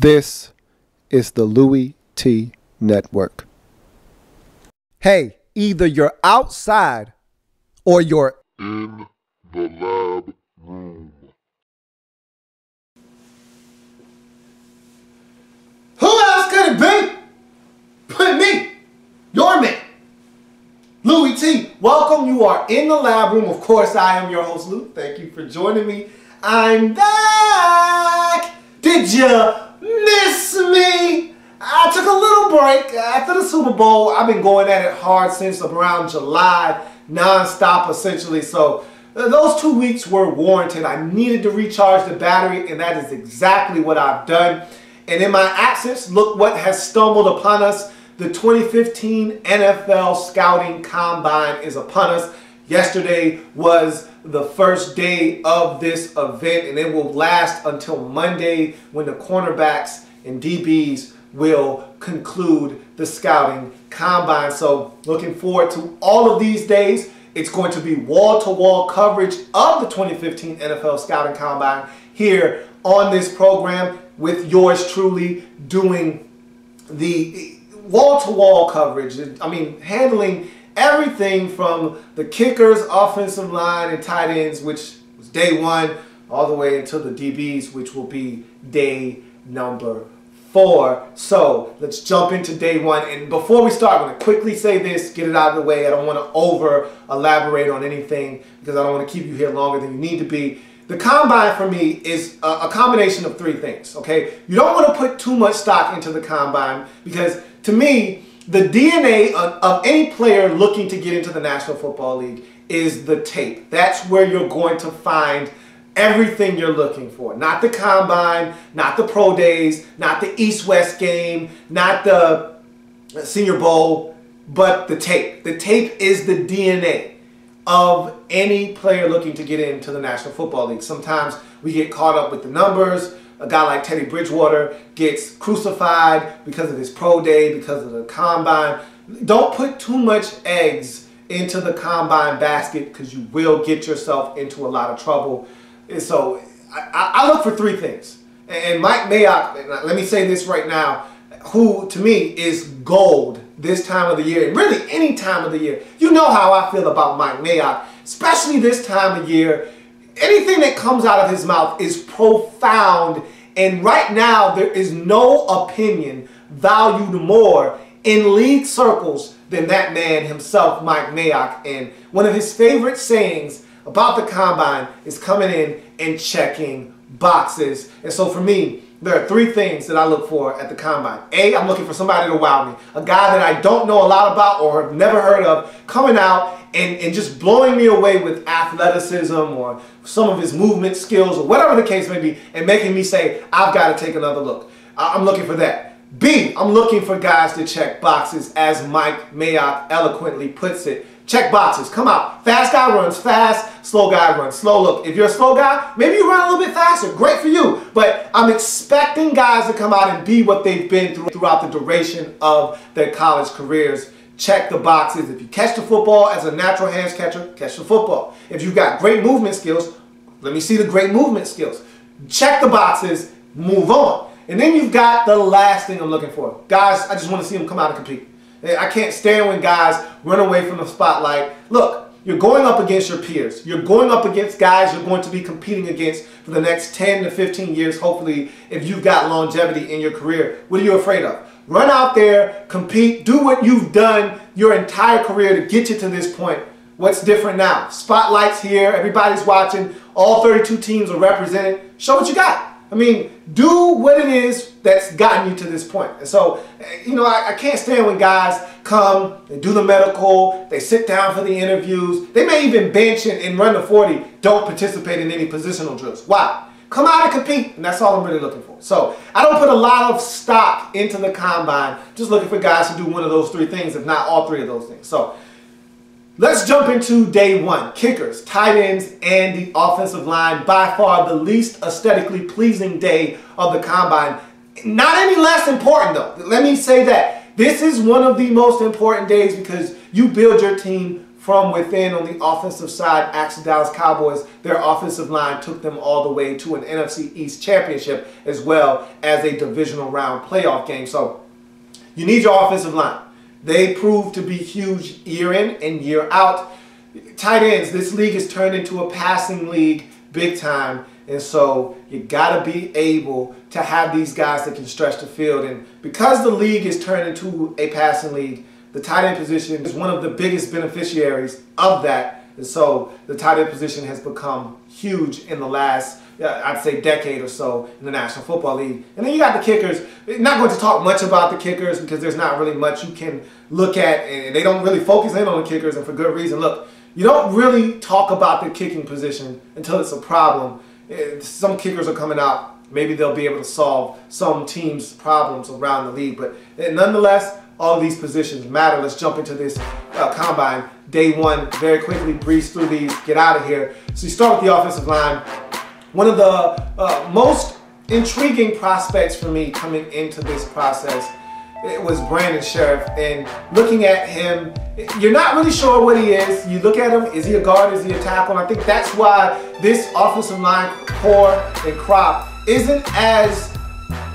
This is the Louie T Network. Hey, either you're outside or you're in the lab room. Who else could it be but me, your man, Louie T? Welcome. You are in the lab room. Of course, I am your host, Lou. Thank you for joining me. I'm back. Did you miss me? I took a little break after the Super Bowl. I've been going at it hard since around July, non-stop essentially. So those 2 weeks were warranted. I needed to recharge the battery, and that is exactly what I've done. And in my absence, look what has stumbled upon us. The 2015 NFL Scouting Combine is upon us. Yesterday was the first day of this event, and it will last until Monday when the cornerbacks and DBs will conclude the Scouting Combine. So looking forward to all of these days. It's going to be wall-to-wall coverage of the 2015 NFL Scouting Combine here on this program with yours truly doing the wall-to-wall coverage. I mean, handling everything from the kickers, offensive line, and tight ends, which was day one, all the way until the DBs, which will be day number 4. So let's jump into day one. And before we start, I'm going to quickly say this, get it out of the way. I don't want to over-elaborate on anything because I don't want to keep you here longer than you need to be. The Combine for me is a combination of 3 things, okay? You don't want to put too much stock into the Combine because, to me, the DNA of any player looking to get into the National Football League is the tape. That's where you're going to find everything you're looking for. Not the Combine, not the Pro Days, not the East-West game, not the Senior Bowl, but the tape. The tape is the DNA of any player looking to get into the National Football League. Sometimes we get caught up with the numbers. A guy like Teddy Bridgewater gets crucified because of his pro day, because of the Combine. Don't put too much eggs into the Combine basket because you will get yourself into a lot of trouble. And so I look for 3 things. And Mike Mayock, let me say this right now, who to me is gold this time of the year, and really any time of the year. You know how I feel about Mike Mayock, especially this time of year. Anything that comes out of his mouth is profound, and right now there is no opinion valued more in league circles than that man himself, Mike Mayock. And one of his favorite sayings about the Combine is coming in and checking boxes. And so for me, there are 3 things that I look for at the Combine. A, I'm looking for somebody to wow me. A guy that I don't know a lot about or have never heard of coming out and just blowing me away with athleticism or some of his movement skills or whatever the case may be, and making me say, I've got to take another look. I'm looking for that. B, I'm looking for guys to check boxes, as Mike Mayock eloquently puts it. Check boxes. Come out. Fast guy runs fast. Slow guy runs slow. Look, if you're a slow guy, maybe you run a little bit faster. Great for you. But I'm expecting guys to come out and be what they've been throughout the duration of their college careers. Check the boxes. If you catch the football as a natural hands catcher, catch the football. If you've got great movement skills, let me see the great movement skills. Check the boxes. Move on. And then you've got the last thing I'm looking for. Guys, I just want to see them come out and compete. I can't stand when guys run away from the spotlight. Look, you're going up against your peers. You're going up against guys you're going to be competing against for the next 10 to 15 years, hopefully, if you've got longevity in your career. What are you afraid of? Run out there, compete, do what you've done your entire career to get you to this point. What's different now? Spotlight's here. Everybody's watching. All 32 teams are represented. Show what you got. I mean, do what it is that's gotten you to this point. And so, you know, I can't stand when guys come and do the medical, they sit down for the interviews, they may even bench and run the 40, don't participate in any positional drills. Why? Come out and compete, and that's all I'm really looking for. So I don't put a lot of stock into the Combine, just looking for guys to do one of those 3 things, if not all 3 of those things. So let's jump into day 1. Kickers, tight ends, and the offensive line. By far the least aesthetically pleasing day of the Combine. Not any less important though. Let me say that. This is one of the most important days because you build your team from within on the offensive side, asked the Dallas Cowboys, their offensive line took them all the way to an NFC East championship as well as a divisional round playoff game. So you need your offensive line. They proved to be huge year in and year out. Tight ends, this league has turned into a passing league big time. And so you got to be able to have these guys that can stretch the field. And because the league has turned into a passing league, the tight end position is one of the biggest beneficiaries of that. And so the tight end position has become huge in the last, I'd say, decade or so in the National Football League. And then you got the kickers. Not going to talk much about the kickers because there's not really much you can look at. And they don't really focus in on the kickers, and for good reason. Look, you don't really talk about the kicking position until it's a problem. Some kickers are coming out. Maybe they'll be able to solve some teams' problems around the league. But nonetheless, all of these positions matter. Let's jump into this combine. Day one, very quickly breeze through these, get out of here. So you start with the offensive line. One of the most intriguing prospects for me coming into this process, it was Brandon Sheriff. And looking at him, you're not really sure what he is. You look at him, is he a guard, is he a tackle? And I think that's why this offensive line core and crop isn't as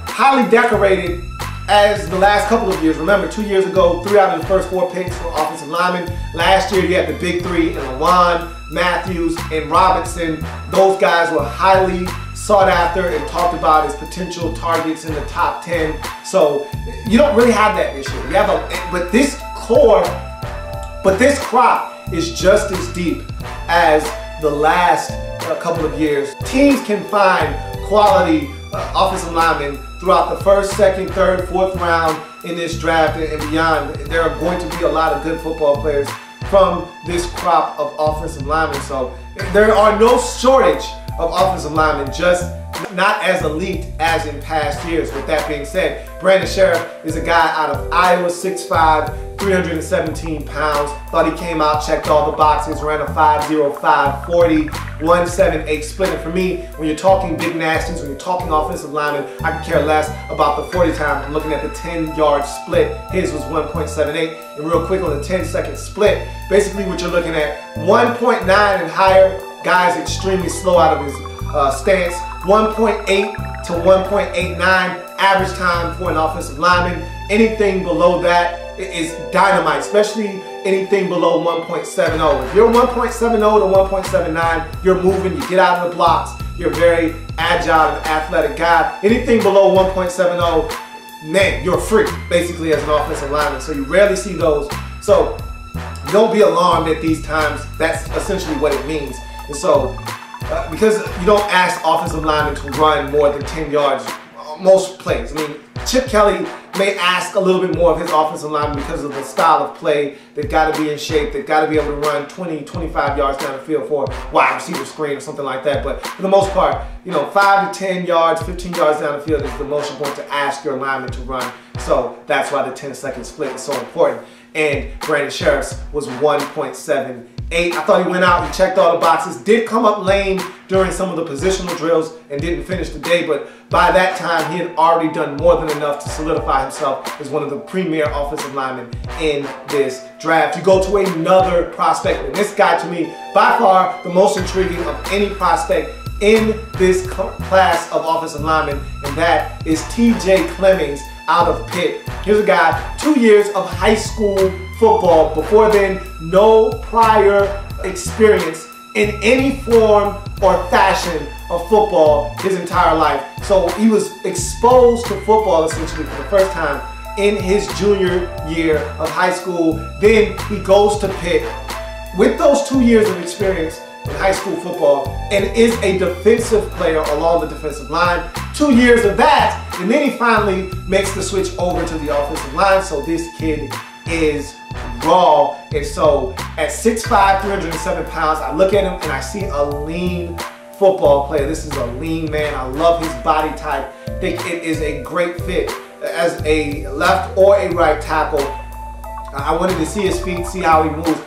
highly decorated as the last couple of years. Remember, 2 years ago, 3 out of the first 4 picks were offensive linemen. Last year, you had the big 3 in Lewan, Matthews, and Robinson. Those guys were highly sought after and talked about as potential targets in the top 10. So you don't really have that this year. You have but this core, but this crop is just as deep as the last couple of years. Teams can find quality offensive linemen throughout the first, second, third, fourth round in this draft and beyond. There are going to be a lot of good football players from this crop of offensive linemen. So there are no shortage of offensive linemen, just not as elite as in past years. With that being said, Brandon Sheriff is a guy out of Iowa, 6'5", 317 pounds. Thought he came out, checked all the boxes, ran a 5.05 40, 1.78 split. And for me, when you're talking big nasties, when you're talking offensive linemen, I can care less about the 40 time. I'm looking at the 10-yard split. His was 1.78. And real quick on the 10-second split, basically what you're looking at, 1.9 and higher, guys extremely slow out of his stance. 1.8 to 1.89 average time for an offensive lineman. Anything below that is dynamite, especially anything below 1.70. If you're 1.70 to 1.79, you're moving, you get out of the blocks, you're a very agile and athletic guy. Anything below 1.70, man, you're a freak, basically, as an offensive lineman. So you rarely see those. So don't be alarmed at these times. That's essentially what it means. And so, because you don't ask offensive linemen to run more than 10 yards most plays. I mean, Chip Kelly may ask a little bit more of his offensive linemen because of the style of play. They've got to be in shape. They've got to be able to run 20, 25 yards down the field for a wide receiver screen or something like that. But for the most part, 5 to 10 yards, 15 yards down the field is the most you're going to ask your lineman to run. So that's why the 10-second split is so important. And Brandon Sheriff's was 1.78. I thought he went out, he checked all the boxes, did come up lame during some of the positional drills and didn't finish the day, but by that time he had already done more than enough to solidify himself as one of the premier offensive linemen in this draft. You go to another prospect, and this guy to me, by far the most intriguing of any prospect in this class of offensive linemen, and that is T.J. Clemmings out of Pitt. Here's a guy, 2 years of high school football. Before then, no prior experience in any form or fashion of football his entire life. So he was exposed to football essentially for the first time in his junior year of high school. Then he goes to Pitt with those 2 years of experience in high school football and is a defensive player along the defensive line. 2 years of that, and then he finally makes the switch over to the offensive line. So this kid is raw. And so at 6'5", 307 pounds, I look at him and I see a lean football player. This is a lean man. I love his body type. I think it is a great fit as a left or a right tackle. I wanted to see his feet, see how he moves.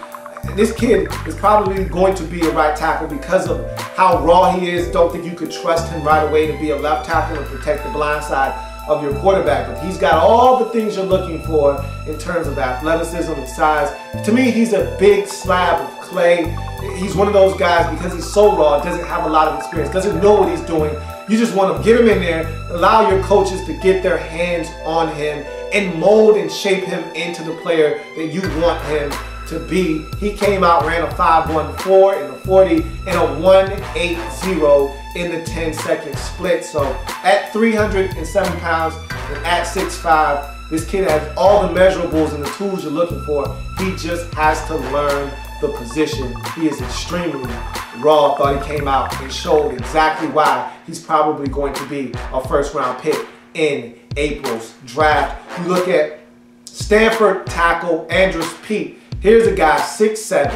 This kid is probably going to be a right tackle because of how raw he is. Don't think you could trust him right away to be a left tackle and protect the blind side of your quarterback, but he's got all the things you're looking for in terms of athleticism and size. To me, he's a big slab of clay. He's one of those guys, because he's so raw, doesn't have a lot of experience, doesn't know what he's doing. You just want to get him in there, allow your coaches to get their hands on him and mold and shape him into the player that you want him to be. He came out, ran a 5.14 in the 40 and a 1.80 in the 10-second split. So at 307 pounds and at 6'5", this kid has all the measurables and the tools you're looking for. He just has to learn the position. He is extremely raw. Thought he came out and showed exactly why he's probably going to be a first-round pick in April's draft. You look at Stanford tackle Andrus Peat. Here's a guy, 6'7",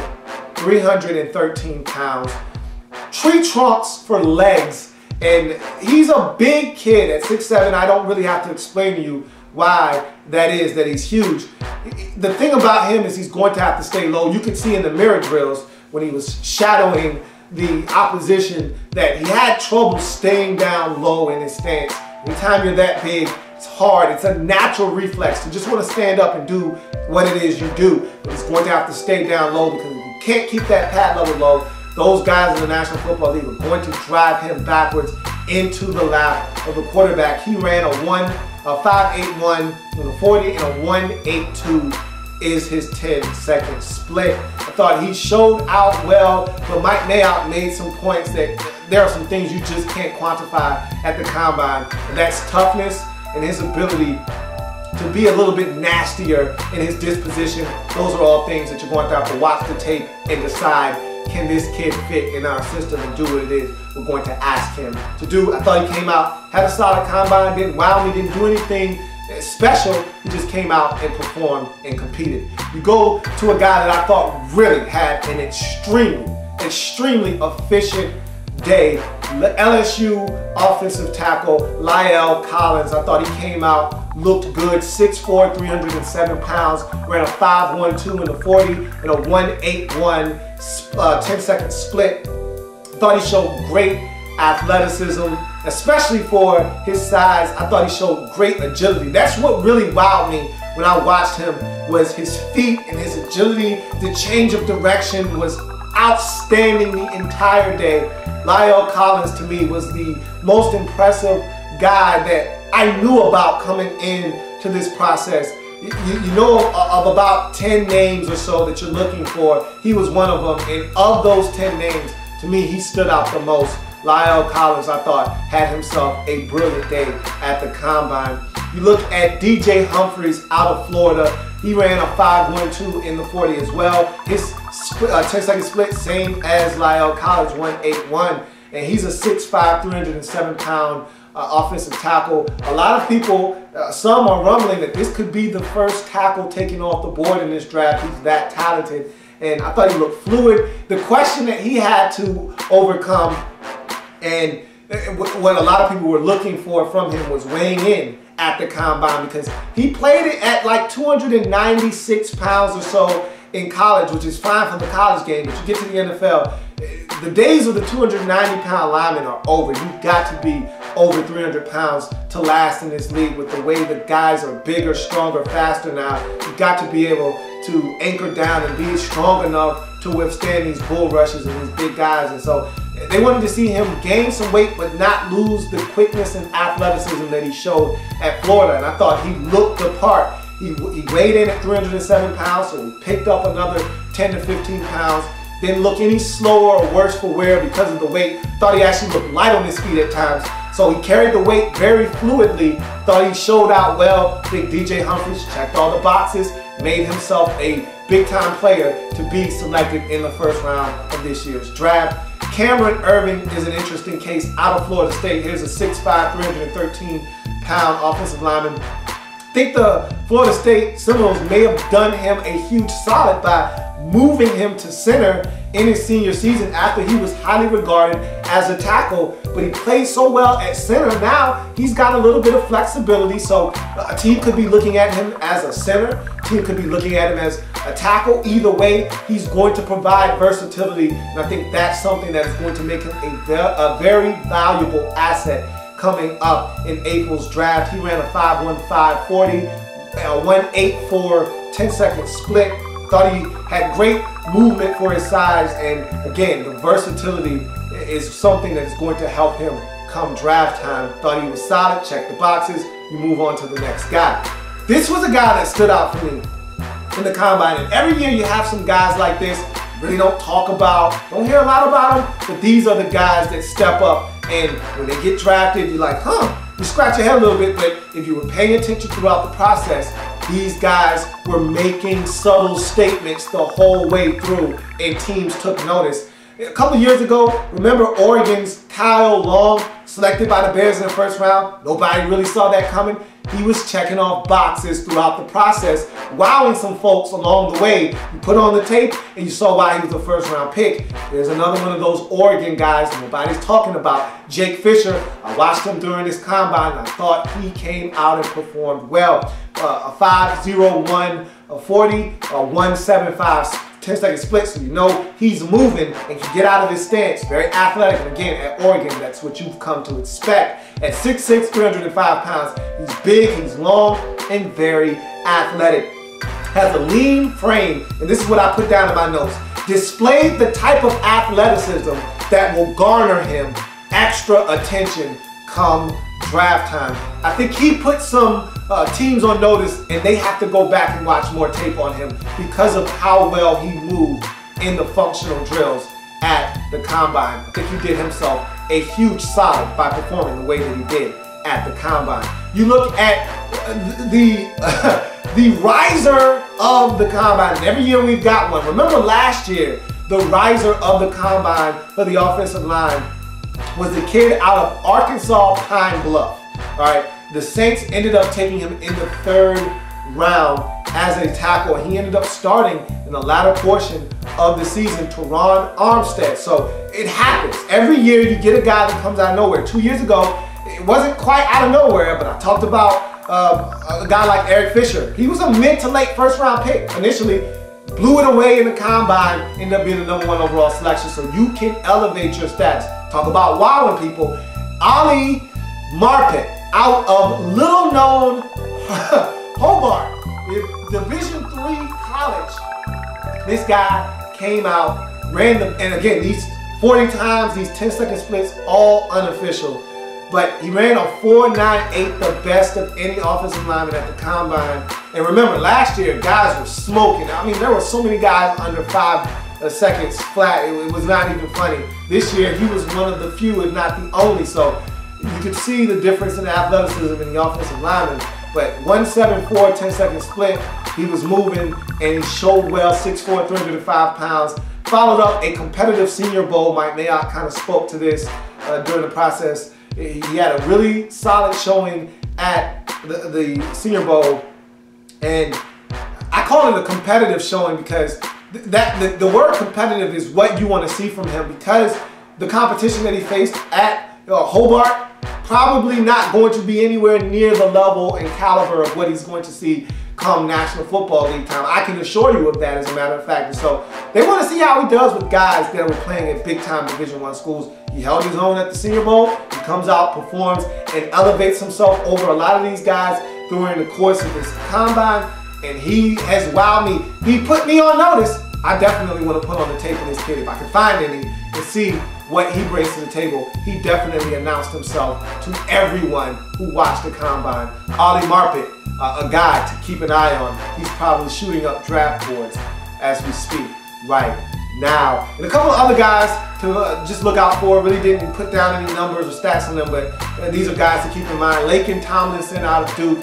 313 pounds, tree trunks for legs, and he's a big kid at 6'7". I don't really have to explain to you why that is, that he's huge. The thing about him is he's going to have to stay low. You can see in the mirror drills when he was shadowing the opposition that he had trouble staying down low in his stance. Anytime you're that big, it's hard. It's a natural reflex to just want to stand up and do what it is you do. But he's going to have to stay down low, because if you can't keep that pad level low, those guys in the National Football League are going to drive him backwards into the lap of the quarterback. He ran a 5.81 in the 40 and a 1.82 is his 10-second split. I thought he showed out well, but Mike Mayock made some points that there are some things you just can't quantify at the combine, and that's toughness and his ability to be a little bit nastier in his disposition. Those are all things that you're going to have to watch the tape and decide, can this kid fit in our system and do what it is we're going to ask him to do. I thought he came out, had a solid combine, didn't wow me, didn't do anything special. He just came out and performed and competed. You go to a guy that I thought really had an extremely efficient day. LSU offensive tackle La'el Collins. I thought he came out, looked good, 6'4", 307 pounds, ran a 5.12 in the 40 and a 1.81 10-second split. I thought he showed great athleticism, especially for his size. I thought he showed great agility. That's what really wowed me when I watched him, was his feet and his agility. The change of direction was outstanding the entire day. La'el Collins, to me, was the most impressive guy that I knew about coming in to this process. You know of about 10 names or so that you're looking for. He was one of them, and of those 10 names, to me, he stood out the most. La'el Collins, I thought, had himself a brilliant day at the combine. You look at DJ Humphries out of Florida. He ran a 5.12 in the 40 as well. His 10-second split, same as La'el Collins, 1.81. And he's a 6'5", 307-pound offensive tackle. A lot of people, some are rumbling that this could be the first tackle taken off the board in this draft. He's that talented. And I thought he looked fluid. The question that he had to overcome, and what a lot of people were looking for from him, was weighing in at the combine, because he played it at like 296 pounds or so in college, which is fine for the college game, but you get to the NFL, the days of the 290-pound linemen are over. You've got to be over 300 pounds to last in this league. With the way the guys are bigger, stronger, faster now, you've got to be able to anchor down and be strong enough to withstand these bull rushes and these big guys. And so they wanted to see him gain some weight but not lose the quickness and athleticism that he showed at Florida. And I thought he looked the part. He weighed in at 307 pounds, so he picked up another 10 to 15 pounds. Didn't look any slower or worse for wear because of the weight. Thought he actually looked light on his feet at times. So he carried the weight very fluidly. Thought he showed out well. I think DJ Humphries checked all the boxes, made himself a big-time player to be selected in the first round of this year's draft. Cameron Irving is an interesting case out of Florida State. Here's a 6'5", 313-pound offensive lineman. I think the Florida State Seminoles may have done him a huge solid by moving him to center in his senior season after he was highly regarded as a tackle, but he played so well at center. Now he's got a little bit of flexibility, so a team could be looking at him as a center, a team could be looking at him as a tackle. Either way, he's going to provide versatility, and I think that's something that is going to make him a very valuable asset coming up in April's draft. He ran a 5.1 5.40, a 1.84 10-second split. Thought he had great movement for his size, and again, the versatility is something that is going to help him come draft time. Thought he was solid, check the boxes, you move on to the next guy. This was a guy that stood out for me in the combine, and every year you have some guys like this, really don't talk about, don't hear a lot about them, but these are the guys that step up, and when they get drafted, you're like, you scratch your head a little bit, but if you were paying attention throughout the process, these guys were making subtle statements the whole way through, and teams took notice. A couple years ago, remember Oregon's Kyle Long, selected by the Bears in the first round? Nobody really saw that coming. He was checking off boxes throughout the process, wowing some folks along the way. You put on the tape and you saw why he was a first-round pick. There's another one of those Oregon guys nobody's talking about, Jake Fisher. I watched him during this combine and I thought he came out and performed well. A 5.01, a 40, a 1.75 10-second split, so you know he's moving and can get out of his stance. Very athletic, and again, at Oregon, that's what you've come to expect. At 6'6", 305 pounds, he's big, he's long, and very athletic. Has a lean frame, and this is what I put down in my notes. Displayed the type of athleticism that will garner him extra attention come draft time. I think he put some teams on notice, and they have to go back and watch more tape on him because of how well he moved in the functional drills at the combine. I think he did himself a huge solid by performing the way that he did at the combine. You look at the riser of the combine, and every year we've got one. Remember last year, the riser of the combine for the offensive line was the kid out of Arkansas Pine Bluff. All right, the Saints ended up taking him in the 3rd round as a tackle. He ended up starting in the latter portion of the season, Teron Armstead. So it happens. Every year you get a guy that comes out of nowhere. 2 years ago, it wasn't quite out of nowhere, but I talked about a guy like Eric Fisher. He was a mid to late 1st-round pick initially. Blew it away in the combine, ended up being the #1 overall selection, so you can elevate your stats. Talk about wowing people. Ali Marpet, out of little-known Hobart, Division III college. This guy came out, ran the, and again, these 40 times, these 10-second splits, all unofficial. But he ran a 4.98, the best of any offensive lineman at the combine. And remember, last year, guys were smoking. I mean, there were so many guys under 5 seconds flat. It was not even funny. This year, he was one of the few, if not the only. So you could see the difference in athleticism in the offensive lineman. But 1.74, 10-second split, he was moving, and he showed well, 6'4", 305 pounds. Followed up a competitive Senior Bowl. Mike Mayock kind of spoke to this during the process. He had a really solid showing at the Senior Bowl, and I call it a competitive showing because the word competitive is what you want to see from him, because the competition that he faced at Hobart probably not going to be anywhere near the level and caliber of what he's going to see come National Football League time. I can assure you of that, as a matter of fact. And so they want to see how he does with guys that were playing at big-time Division I schools. He held his own at the Senior Bowl. He comes out, performs, and elevates himself over a lot of these guys during the course of this combine. And he has wowed me. He put me on notice. I definitely want to put on the tape of this kid if I can find any and see what he brings to the table. He definitely announced himself to everyone who watched the combine. Ali Marpet, a guy to keep an eye on. He's probably shooting up draft boards as we speak right now. And a couple of other guys to just look out for. Really didn't put down any numbers or stats on them, but these are guys to keep in mind. Laken Tomlinson out of Duke,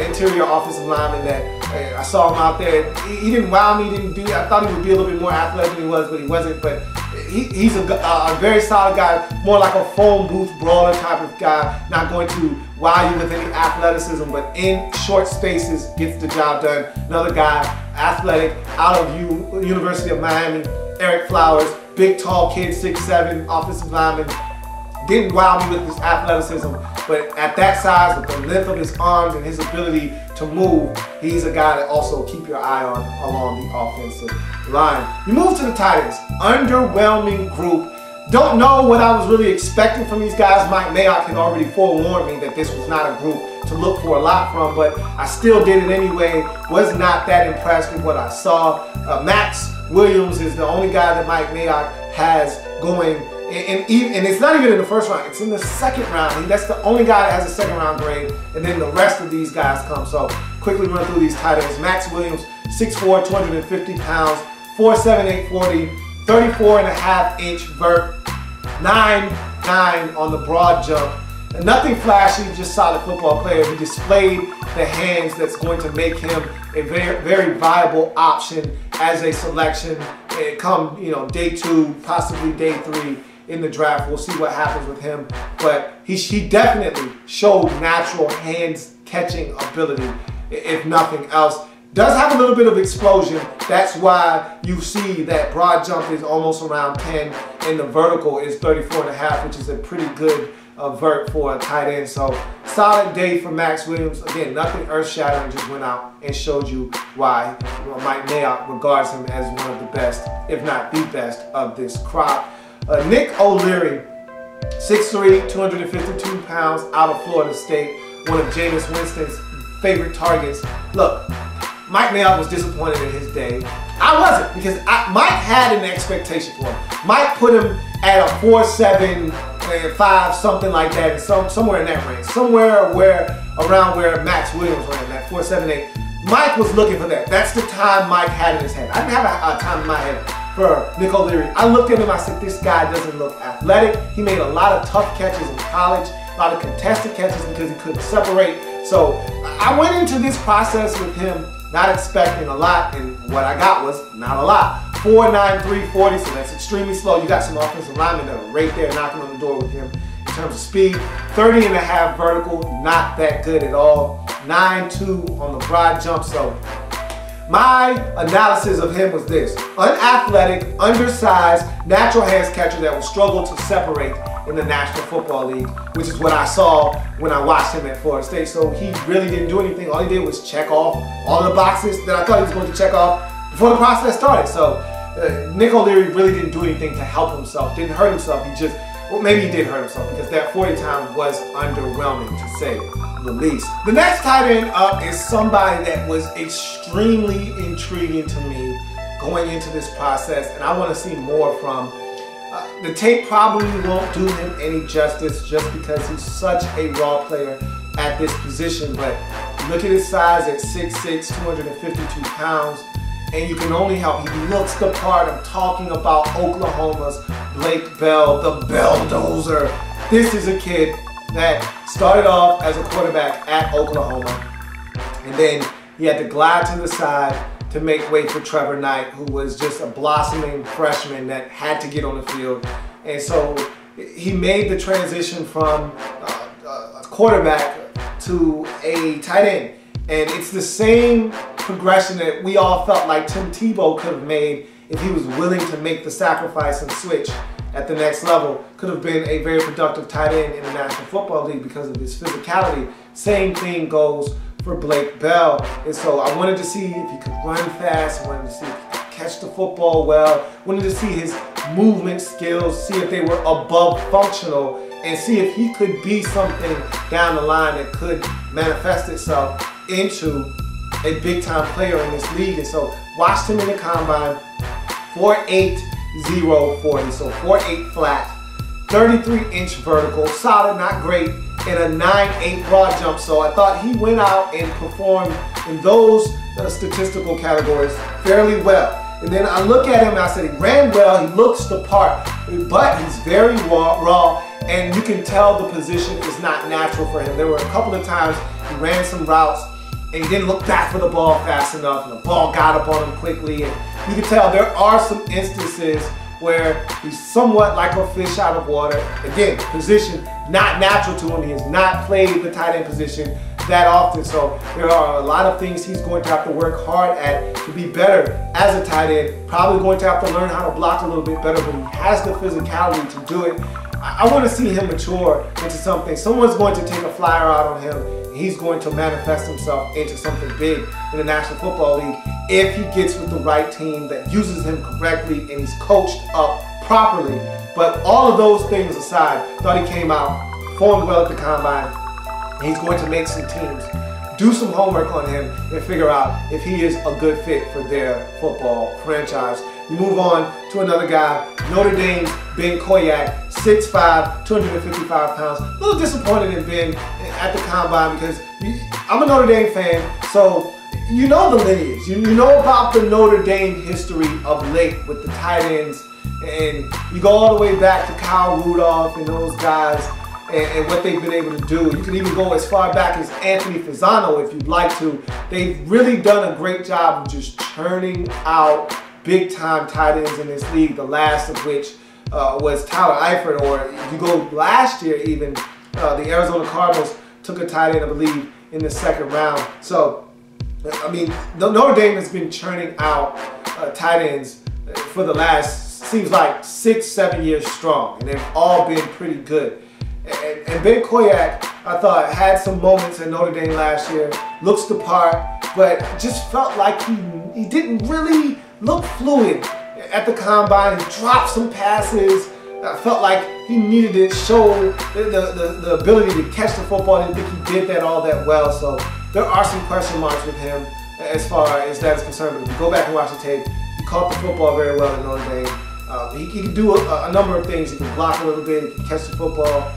interior offensive lineman that I saw him out there. He didn't wow me, I thought he would be a little bit more athletic than he was, but he wasn't. But he's a very solid guy, more like a phone booth brawler type of guy, not going to wow you with any athleticism, but in short spaces gets the job done. Another guy, athletic, out of University of Miami, Eric Flowers, big tall kid, 6'7", offensive lineman. Didn't wow me with his athleticism, but at that size, with the length of his arms and his ability to move, he's a guy to also keep your eye on along the offensive line. You move to the tight ends. Underwhelming group. Don't know what I was really expecting from these guys. Mike Mayock had already forewarned me that this was not a group to look for a lot from, but I still did it anyway. Was not that impressed with what I saw. Max Williams is the only guy that Mike Mayock has going, and it's not even in the first round, it's in the second round. That's the only guy that has a second round grade, and then the rest of these guys come. So quickly run through these tight ends. Max Williams, 6'4", 250 pounds, 4'7", 840, 34.5-inch vert, 9'9" on the broad jump. And nothing flashy, just solid football player. He displayed the hands that's going to make him a very, very viable option as a selection. Come, day 2, possibly day 3 in the draft. We'll see what happens with him. But he definitely showed natural hands catching ability, if nothing else. Does have a little bit of explosion. That's why you see that broad jump is almost around 10 and the vertical is 34.5, which is a pretty good vert for a tight end. So solid day for Max Williams. Again, nothing earth-shattering, just went out and showed you why Mike Mayock regards him as one of the best, if not the best, of this crop. Nick O'Leary, 6'3", 252 pounds, out of Florida State, one of Jameis Winston's favorite targets. Look, Mike Mayock was disappointed in his day. I wasn't, because Mike had an expectation for him. Mike put him at a 4'7", 5, something like that, somewhere in that range, somewhere around where Max Williams ran, that 4'7", 8. Mike was looking for that. That's the time Mike had in his head. I didn't have a time in my head for Nick O'Leary. I looked at him, I said, this guy doesn't look athletic. He made a lot of tough catches in college, a lot of contested catches because he couldn't separate. So I went into this process with him not expecting a lot, and what I got was not a lot. 4'9", 340, so that's extremely slow. You got some offensive linemen that are right there knocking on the door with him in terms of speed. 30.5 vertical, not that good at all. 9'2" on the broad jump. So my analysis of him was this: unathletic, undersized, natural hands catcher that will struggle to separate in the National Football League, which is what I saw when I watched him at Florida State. So he really didn't do anything. All he did was check off all the boxes that I thought he was going to check off before the process started. So Nick O'Leary really didn't do anything to help himself, didn't hurt himself. He just, well, maybe he did hurt himself because that 40 time was underwhelming, to say the least. The next tight end up is somebody that was extremely intriguing to me going into this process, and I want to see more from. The tape probably won't do him any justice just because he's such a raw player at this position, but look at his size at 6'6", 252 pounds, and you can only help. He looks the part. I'm talking about Oklahoma's Blake Bell, the Belldozer. This is a kid that started off as a quarterback at Oklahoma, and then he had to glide to the side to make way for Trevor Knight, who was just a blossoming freshman that had to get on the field. And so he made the transition from a quarterback to a tight end. And it's the same progression that we all felt like Tim Tebow could have made if he was willing to make the sacrifice and switch at the next level. Could have been a very productive tight end in the National Football League because of his physicality. Same thing goes for Blake Bell. And so I wanted to see if he could run fast, wanted to see if he could catch the football well, wanted to see his movement skills, see if they were above functional, and see if he could be something down the line that could manifest itself into a big-time player in this league. And so watched him in the combine, 4'8", 040, so 4'8" flat, 33-inch vertical, solid, not great, and a 9'8" broad jump. So I thought he went out and performed in those statistical categories fairly well. And then I look at him and I said, he ran well, he looks the part, but he's very raw, and you can tell the position is not natural for him. There were a couple of times he ran some routes and he didn't look back for the ball fast enough, and the ball got up on him quickly. And you can tell there are some instances where he's somewhat like a fish out of water. Again, position not natural to him. He has not played the tight end position that often. So there are a lot of things he's going to have to work hard at to be better as a tight end. Probably going to have to learn how to block a little bit better, but he has the physicality to do it. I want to see him mature into something. Someone's going to take a flyer out on him. He's going to manifest himself into something big in the National Football League if he gets with the right team that uses him correctly and he's coached up properly But all of those things aside, thought he came out, performed well at the combine. He's going to make some teams do some homework on him and figure out if he is a good fit for their football franchise. You move on to another guy, Notre Dame's Ben Koyak, 6'5", 255 pounds. A little disappointed in Ben at the combine because I'm a Notre Dame fan, so you know the lineage. You know about the Notre Dame history of late with the tight ends, and you go all the way back to Kyle Rudolph and those guys and what they've been able to do. You can even go as far back as Anthony Fasano if you'd like to. They've really done a great job of just churning out big-time tight ends in this league, the last of which was Tyler Eifert, or if you go last year even, the Arizona Cardinals took a tight end, I believe, in the second round. So, I mean, Notre Dame has been churning out tight ends for the last, seems like 6-7 years strong, and they've all been pretty good. And Ben Koyak, I thought, had some moments in Notre Dame last year, looks the part, but just felt like he didn't really look fluid at the combine. He dropped some passes. I felt like he needed to show the ability to catch the football. I didn't think he did that all that well. So there are some question marks with him as far as that is concerned. But if you go back and watch the tape, he caught the football very well in Notre Dame. He can do a number of things. He can block a little bit. He can catch the football.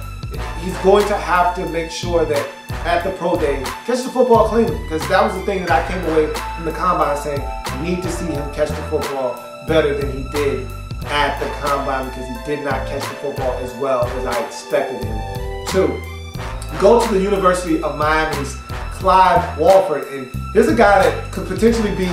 He's going to have to make sure that at the pro day, catch the football cleanly, because that was the thing that I came away from the combine saying, I need to see him catch the football better than he did at the combine, because he did not catch the football as well as I expected him to. Go to the University of Miami's Clyde Walford, and here's a guy that could potentially be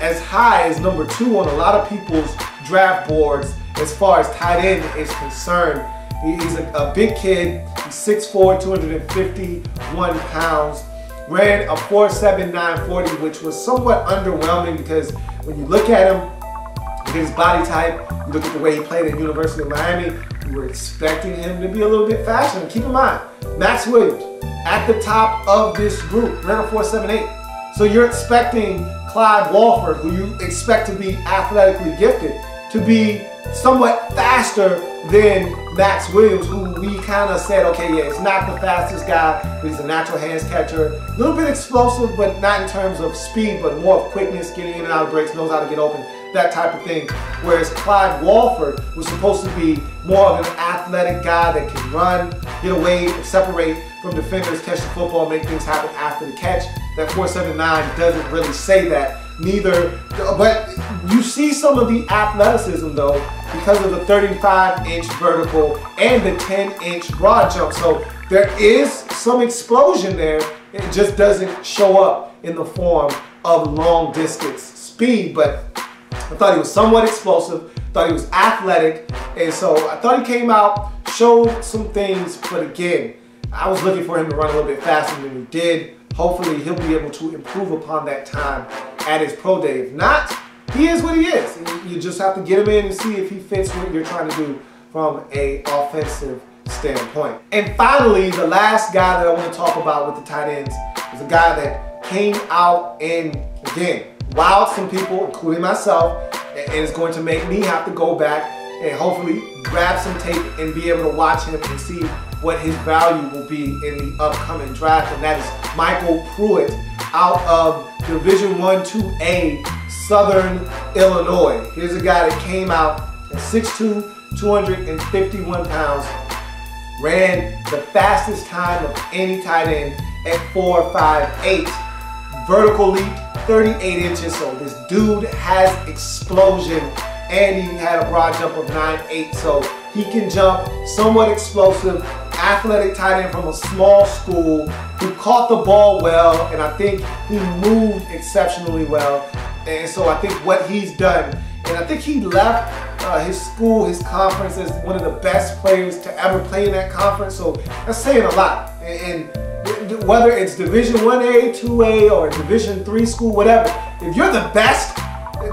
as high as number 2 on a lot of people's draft boards as far as tight end is concerned. He's a big kid. He's 6'4", 251 pounds. Ran a 4.7 940, which was somewhat underwhelming because when you look at him, look at his body type, you look at the way he played at University of Miami, you were expecting him to be a little bit faster. And keep in mind, Max Williams, at the top of this group, ran a 4.78. So you're expecting Clyde Walford, who you expect to be athletically gifted, to be somewhat faster than Max Williams, who we kind of said, okay, yeah, it's not the fastest guy, but he's a natural hands catcher. A little bit explosive, but not in terms of speed, but more of quickness, getting in and out of breaks, knows how to get open, that type of thing. Whereas Clyde Walford was supposed to be more of an athletic guy that can run, get away, separate from defenders, catch the football, make things happen after the catch. That 4.79 doesn't really say that. Neither, but you see some of the athleticism though because of the 35-inch vertical and the 10-inch broad jump. So there is some explosion there. It just doesn't show up in the form of long distance speed, but I thought he was somewhat explosive, thought he was athletic, and so I thought he came out, showed some things, but again, I was looking for him to run a little bit faster than he did. Hopefully he'll be able to improve upon that time at his pro day. If not, he is what he is. You just have to get him in and see if he fits what you're trying to do from an offensive standpoint. And finally, the last guy that I want to talk about with the tight ends is a guy that came out and, again, wowed some people, including myself, and it's going to make me have to go back and hopefully grab some tape and be able to watch him and see what his value will be in the upcoming draft, and that is Michael Pruitt out of Division I 2A, Southern Illinois. Here's a guy that came out at 6'2", 251 pounds, ran the fastest time of any tight end at 4.58. Vertical leap, 38 inches, so this dude has explosion, and he had a broad jump of 9.8, so he can jump, somewhat explosive, athletic tight end from a small school who caught the ball well, and I think he moved exceptionally well. And so I think what he's done, and I think he left his school, his conference, as one of the best players to ever play in that conference, so that's saying a lot. And whether it's Division 1A, 2A, or Division 3 school, whatever, if you're the best,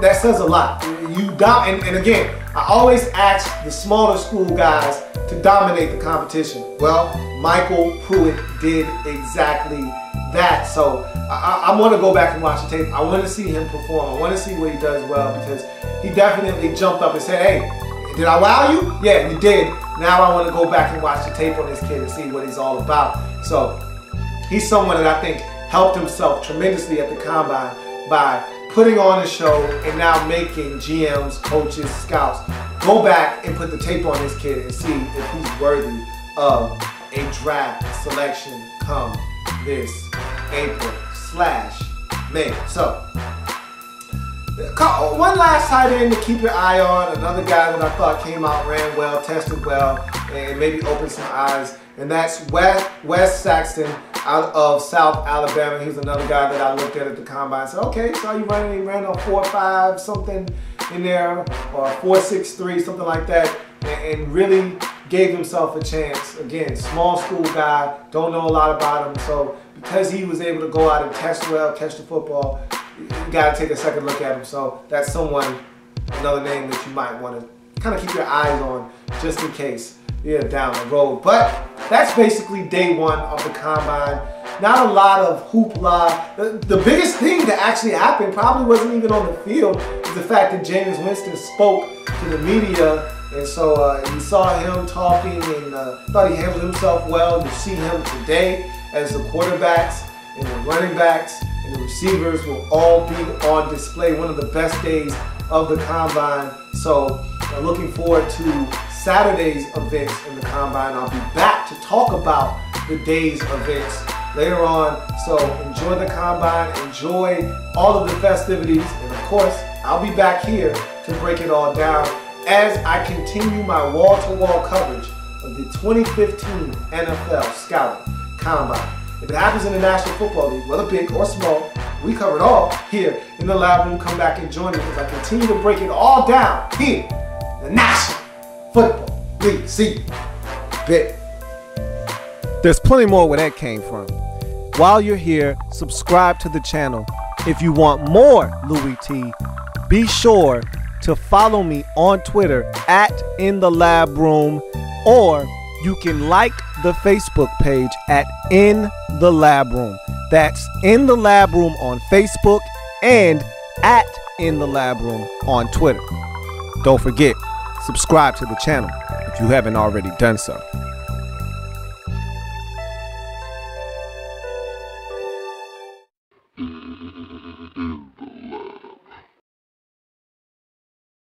that says a lot. And again, I always ask the smaller school guys to dominate the competition. Well, Michael Pruitt did exactly that. So I want to go back and watch the tape. I want to see him perform. I want to see what he does well, because he definitely jumped up and said, hey, Did I wow you? Yeah, you did. Now I want to go back and watch the tape on this kid and see what he's all about. So he's someone that I think helped himself tremendously at the combine by putting on a show and now making GMs, coaches, scouts go back and put the tape on this kid and see if he's worthy of a draft selection come this April/May. So one last tight end to keep your eye on, another guy that I thought came out, ran well, tested well, and maybe opened some eyes, and that's Wes Saxton out of South Alabama. He's another guy that I looked at the combine and said, okay, so you running, he ran on 4.5 something in there, or 4.63, something like that, and really gave himself a chance. Again, small school guy, don't know a lot about him, so because he was able to go out and test well, catch the football, you got to take a second look at him. So that's someone, another name that you might want to kind of keep your eyes on just in case down the road. But that's basically day one of the combine. Not a lot of hoopla. The biggest thing that actually happened probably wasn't even on the field, is the fact that Jameis Winston spoke to the media. And so you saw him talking and thought he handled himself well. You see him today as the quarterbacks and the running backs and the receivers will all be on display. One of the best days of the combine. So looking forward to Saturday's events in the combine. I'll be back to talk about the day's events later on. So enjoy the combine, enjoy all of the festivities, and of course, I'll be back here to break it all down as I continue my wall-to-wall coverage of the 2015 NFL Scouting Combine. If it happens in the National Football League, whether big or small, we cover it all here in the lab room. Come back and join me as I continue to break it all down here in the National Football League. See you. Bit. There's plenty more where that came from. While you're here, subscribe to the channel. If you want more Louie T, be sure to follow me on Twitter at In the Lab Room, or you can like the Facebook page at In the Lab Room. That's In the Lab Room on Facebook and at In the Lab Room on Twitter. Don't forget, subscribe to the channel if you haven't already done so. Mm-hmm.